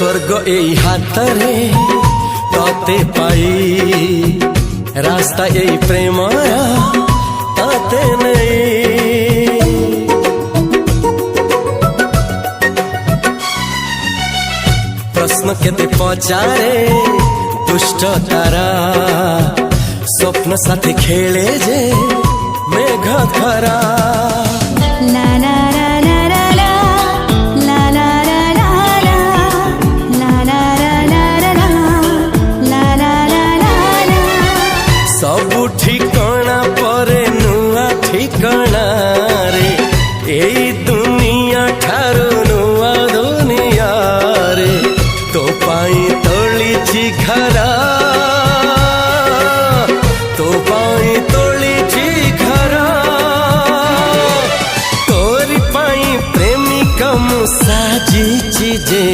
स्वर्ग एई हातरे तते पाई रास्ता एई प्रेमया तते नहीं। प्रश्न केते पचारे दुष्ट तारा स्वप्न साथी खेले जे मेघ खरा। ला ला ला ला ला ला ला ला ला ला ला ला ला ला। सबु ठिकाना परे नुआ ठिकाना रे एई दुनिया ठारू नुआ दुनिया रे। तो पाई तोलिछि घरा तो पाई तोलिछि घरा तोरी पाई प्रेमिका मु साजिछि जे